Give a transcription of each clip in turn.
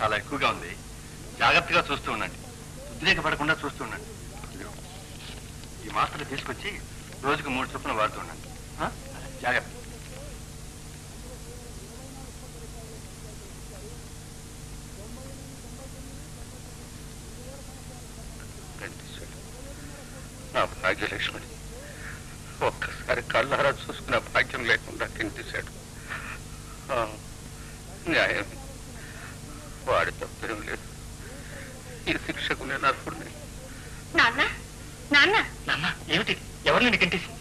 చాలా ఎక్కువగా ఉంది. జాగ్రత్తగా చూస్తూ ఉండండి. ఉద్రేక పడకుండా చూస్తూ ఉండండి. ఈ మాత్రలు తీసుకొచ్చి రోజుకు 3 చొప్పున వాడుతూ ఉండండి. జాగ్రత్త. నా భాగ్యలక్ష్మణి ఒక్కసారి కళ్ళారా చూసుకున్న భాగ్యం లేకుండా తింటేశాడు. న్యాయం వాడి తప్పేం లేదు. ఈ శిక్షకు నేను అర్హుడిని. నాన్న నాన్న నాన్న ఏమిటి? ఎవరిని కంటేసింది?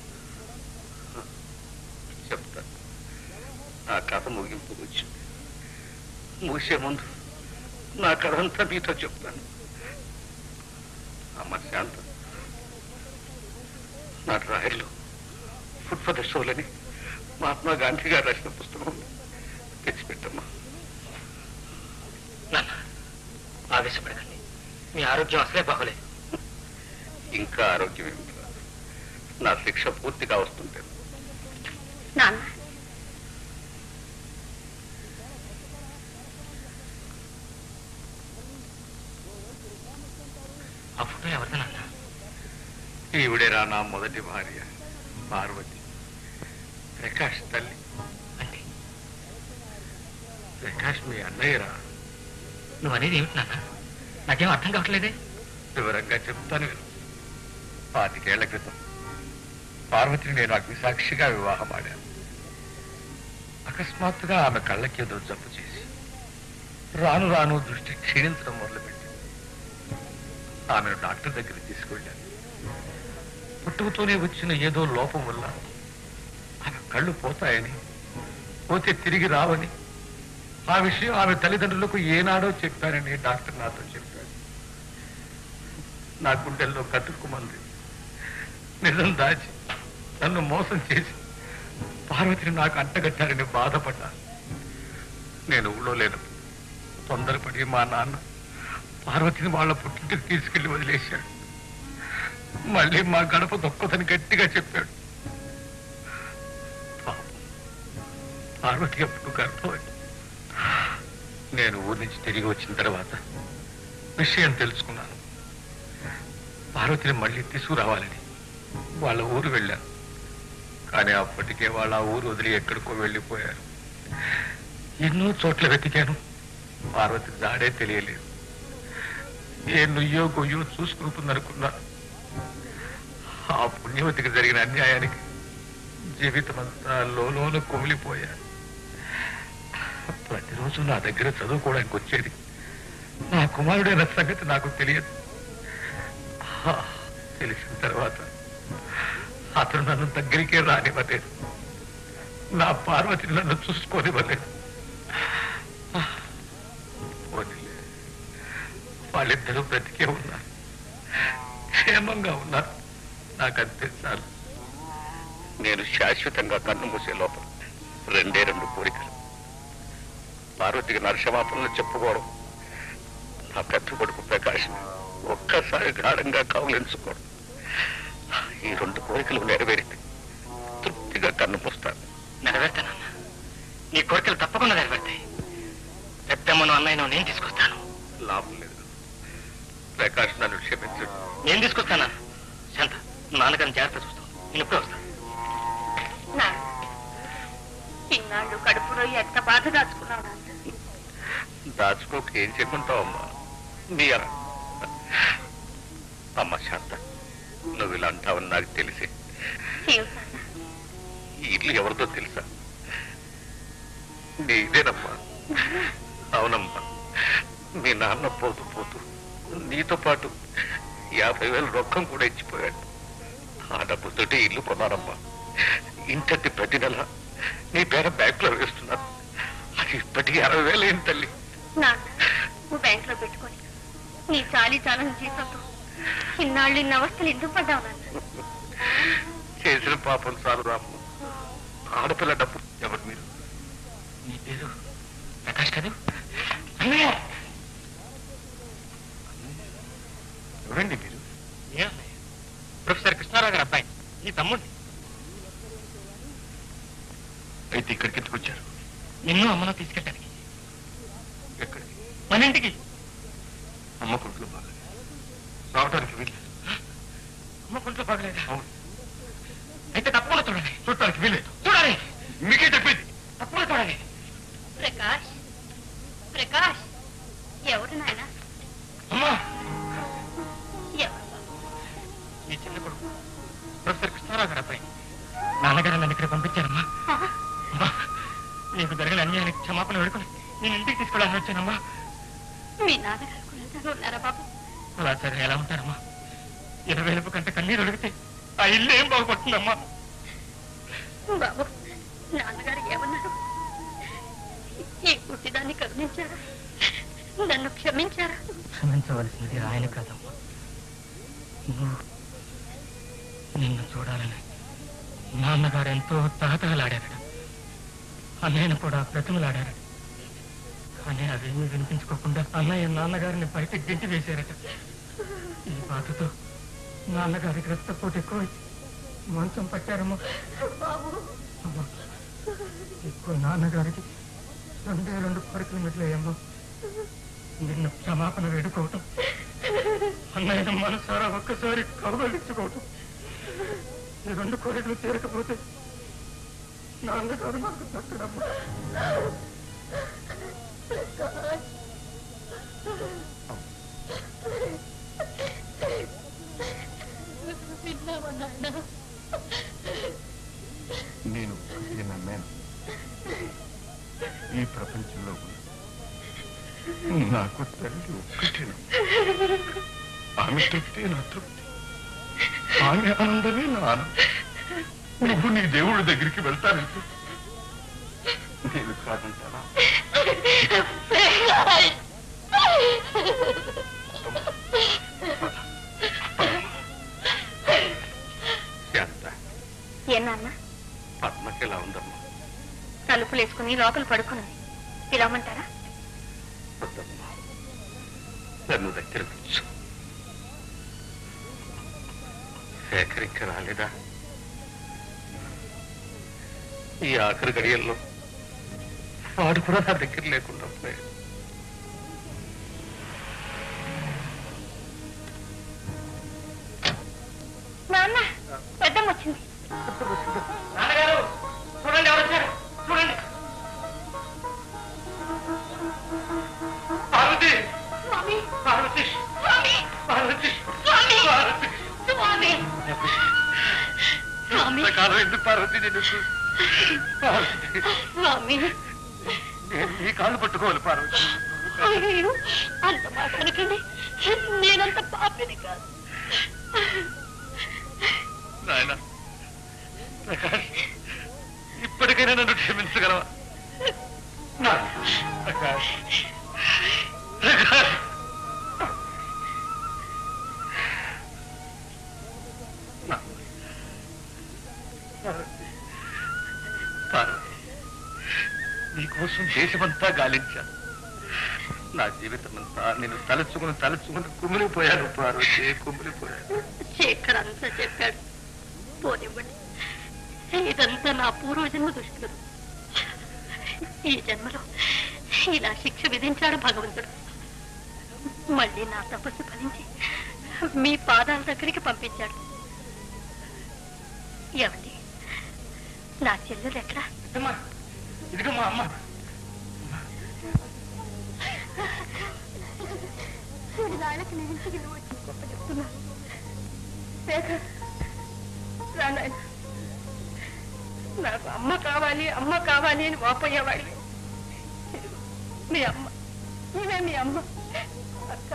చెప్తాను. నా కథ ముగింపు వచ్చింది. ముగిసే ముందు నా కథ అంతా మీతో చెప్తాను. అమ్మ శాంత, నా డ్రాయర్లో ఫుడ్ ఫర్ ద సోల్ అని మహాత్మా గాంధీ గారు రాసిన పుస్తకం తెచ్చిపెట్టమ్మా. నాన్న ఆవేశపడకండి. మీ ఆరోగ్యం అసలే బాగోలేదు. ఇంకా ఆరోగ్యం ఏమిటి? నా శిక్ష పూర్తిగా వస్తుంటే నాన్న ఆ ఫోటో ఎవరిదా నాన్న? ఈవిడేరా నా మొదటి భార్య పార్వతి, ప్రకాష్ తల్లి. అంటే ప్రకాష్ మీ అన్నయ్యరా? నువ్వు అనేది ఏమిటి నాన్న? నాకేం అర్థం కావట్లేదే. వివరంగా చెప్తాను విను. 25 ఏళ్ల క్రితం పార్వతిని నేను అగ్నిసాక్షిగా వివాహం ఆడాను. అకస్మాత్తుగా ఆమె కళ్ళకి ఏదో జబ్బు చేసి రాను రాను దృష్టి క్షీణించడం మొదలుపెట్టింది. ఆమెను డాక్టర్ దగ్గరికి తీసుకెళ్ళాను. పుట్టుకతోనే వచ్చిన ఏదో లోపం వల్ల ఆమె కళ్ళు పోతాయని, పోతే తిరిగి రావని, ఆ విషయం ఆమె తల్లిదండ్రులకు ఏనాడో చెప్పానని డాక్టర్ నాతో చెప్పాడు. నా గుండెల్లో కతుక్కుమంది. నిజం దాచి నన్ను మోసం చేసి పార్వతిని నాకు అంటగట్టారని బాధపడ్డాను. నేను ఊళ్ళో లేను. తొందరపడి మా నాన్న పార్వతిని వాళ్ళ పుట్టింటికి తీసుకెళ్లి వదిలేశాడు. మళ్ళీ మా గడప దొక్కదని గట్టిగా చెప్పాడు. పార్వతి అప్పుడు గర్భవతి. నేను ఊరి నుంచి తిరిగి వచ్చిన తర్వాత విషయం తెలుసుకున్నాను. పార్వతిని మళ్ళీ తీసుకురావాలని వాళ్ళ ఊరు వెళ్ళాను. కానీ అప్పటికే వాళ్ళ ఊరు వదిలి ఎక్కడికో వెళ్ళిపోయారు. ఎన్నో చోట్ల వెతికాను. పార్వతి జాడే తెలియలేదు. ఏ నుయ్యో గొయ్యో చూసుకుంటుందనుకున్నాను. ఆ పుణ్యవతికి జరిగిన అన్యాయానికి జీవితమంతా లోలోను కుమిలిపోయాను. ప్రతిరోజు నా దగ్గర చదువుకోవడానికి వచ్చేది. నా కుమారుడైన సంగతి నాకు తెలియదు. తెలిసిన తర్వాత అతను నన్ను దగ్గరికే రానివ్వలేదు. నా పార్వతిని నన్ను చూసుకోనివ్వలేదు. వాళ్ళిద్దరూ బ్రతికే ఉన్నారు, క్షేమంగా ఉన్నారు. నాకంతే చాలు. నేను శాశ్వతంగా కన్ను మూసే లోపల 2 కోరికలు. పార్వతికి నరక్షమాపణలు చెప్పుకోవడం, నా పెద్ద కొడుకు ప్రకాశం ఒక్కసారి గాఢంగా కౌలించుకోవడం. ఈ 2 కోరికలు నెరవేరితే తృప్తిగా కన్ను మూస్తాను. నెరవేర్తానన్న. నీ కోరికలు తప్పకుండా నెరవేర్తాయి. పెద్దమ్మను అన్నయ్యను నేను తీసుకొస్తాను. లాభం లేదు. ప్రకాష్ నన్ను క్షమించడు. నేను తీసుకొస్తానా? శాంత, నాన్నగారిని జాగ్రత్త చూస్తాను. నేను ఎప్పుడే వస్తాను. ఇన్నాళ్ళు కడుపులో ఎంత బాధ దాచుకున్నావు. దాచుకోక ఏం చేయకుంటావు అమ్మా? నీ అమ్మ శాంత, నువ్వు ఇలా అంటావని నాకు తెలిసే. ఈ ఇల్లు ఎవరితో తెలుసా? నీదేనమ్మా. అవునమ్మా. మీ నాన్న పోతూ పోతూ నీతో పాటు 50,000 రొక్కం కూడా ఇచ్చిపోయాడు. ఆ డబ్బుతోటి ఇల్లు కొన్నారమ్మా. ఇంటి ప్రతి నెల నీ పేర బ్యాంక్ లో వేస్తున్నాను. అది ఇప్పటికీ 60,000 అయింది తల్లి. నువ్వు బ్యాంక్ లో పెట్టుకొని నీ చాలని జీతంతో ఇన్నాళ్ళు ఇన్ని అవస్థలు ఎందుకు పడ్డావు నాన్న? చేసిన పాపం చాలు రాము. ఆడపిల్ల డబ్బు. ఎవరు మీరు? నీ పేరు ప్రకాష్ కదా? ఎవరండి మీరు? ప్రొఫెసర్ కృష్ణారావు గారు అబ్బాయి, నీ తమ్ముడు. అయితే ఇక్కడికి ఎందుకు వచ్చారు? నిన్ను అమ్మను తీసుకెళ్ళడానికి. ఎక్కడికి? మన ఇంటికి. అమ్మ కొంట్లో బాగలేదు, రావటానికి వీల్లేదు. అమ్మ కొంట్లో బాగలేదు. అవును, అయితే తప్పకుండా చూడండి. చూడటానికి వీల్లేదు. చూడాలి. మీకే చెప్పింది. తప్పకుండా చూడాలి. ప్రకాష్, ప్రకాష్, ఎవరు నాయన? అమ్మా, ఎవరు? ఈ చిన్న కొడుకు ప్రొఫెసర్ కృష్ణారావు గారు అబ్బాయి. నాన్నగారు నన్ను ఇక్కడ పంపించారమ్మా. అమ్మా, నీకు జరిగిన అన్యాయానికి క్షమాపణ వేడుకొని నేను ఇంటికి తీసుకెళ్ళాలని వచ్చానమ్మా. మీ నాన్నగారు కూడా ఉన్నారా బాబు? అలా సరే ఎలా ఉంటారమ్మా? 20,000 కంటే కన్నీరు అడిగితే ఆ ఇల్లు ఏం బాగుపడుతుందమ్మా? బాబు, నాన్నగారు ఏమన్నారు? ఈ పుట్టిదాన్ని కరుణించారా? నన్ను క్షమించారా? క్షమించవలసింది ఆయన కాదమ్మా, నువ్వు. నిన్ను చూడాలని నాన్నగారు ఎంతో తాతలాడారట. అన్నయ్యను కూడా ప్రతిమలాడారట. కానీ అవేమీ వినిపించుకోకుండా అన్నయ్య నాన్నగారిని బయటకు గెంటి వేశారట. ఈ బాధతో నాన్నగారికి రక్తపోటు ఎక్కువ మంచం పట్టారమ్మా. అమ్మా, ఎక్కువ నాన్నగారికి 2 కోరికలు మిగిలాయమ్మా. నిన్ను క్షమాపణ వేడుకోవటం, అన్నయ్య మనసారా ఒక్కసారి కౌగలించుకోవటం. ఈ 2 కోరికలు తీరకపోతే నాన్నగారు నాకు దక్కడమ్మా. నేను నమ్మాను, ఈ ప్రపంచంలో నాకు తల్లి ఒక్కటే. ఆమె తృప్తి నా తృప్తి, ఆమె ఆనందమే నా ఆనందం. నువ్వు నీ దేవుడి దగ్గరికి వెళ్తానంటే నేను కాదంటానా? ఏనా పద్మకి ఎలా ఉందమ్మా? తలుపులు వేసుకుని లోపల పడుకున్నది. పిలవమంటారా? వద్దమ్మా, నన్ను దగ్గర కూర్చో. శేఖర్ ఇంకా రాలేదా? ఈ ఆఖరి గడియల్లో వాడు కూడా నా దగ్గర లేకుండా పోయాడు. నాన్న, పెద్దమ్మ వచ్చింది. నాన్నగారు చూడండి, ఎవరు వచ్చారు చూడండి. పార్వతి, స్వామి, పార్వతి, స్వామి, పార్వతి, స్వామి, పార్వతి. స్వామి, స్వామి, కాలం ఎందుకు పార్వతి? నేను పార్వతి, స్వామి. నేను నీ కాళ్ళు పట్టుకోవాలి పార్వతి. అయ్యో, అంత మాట అనకండి. నేనంత పాపిని కాదు. నాయన ప్రకాష్, ఇప్పటికైనా నన్ను క్షమించగలవా? ప్రకాష్, ప్రకాష్, పార్వతి, నీకోసం దేశమంతా గాలించాను. నా జీవితం అంతా నేను తలుచుకుని కుమిలిపోయాను పార్వతి, కుమిలిపోయాను. శేఖర్ అంతా చెప్పాడు. పోనివ్వండి, ఇదంతా నా పూర్వజన్మ దుష్కృతం. ఈ జన్మలో ఇలా శిక్ష విధించాడు భగవంతుడు. మళ్ళీ నా తపస్సు ఫలించి మీ పాదాల దగ్గరికి పంపించాడు. ఏమండి, నా చెల్లెలు ఎక్కడా? ఇదిగో మా అమ్మ. నాళ్ళకి నేను ఇంటికి వచ్చి గొప్ప చెప్తున్నా. శేఖర్, రా నాయన. నాకు అమ్మ కావాలి, అమ్మ కావాలి అని వాపోయేవాడి. మీ అమ్మ, ఇవే మీ అమ్మ. అక్క,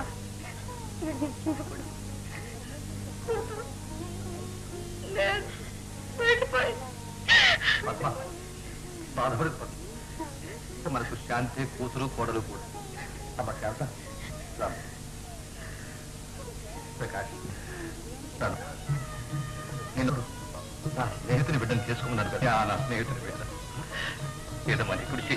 నేను చిన్నప్పుడు నేను వెళ్ళిపోయింది. బాధపడిపోతుంది. మనకు శాంతి కూతురు కోడలు కూడా. అమ్మ శాంత, ప్రకాష్, నేను నా స్నేహితుని బిడ్డను చేసుకున్నాను కదా. నా స్నేహితుని బిడ్డ ఏదమ్మా నీ గురించి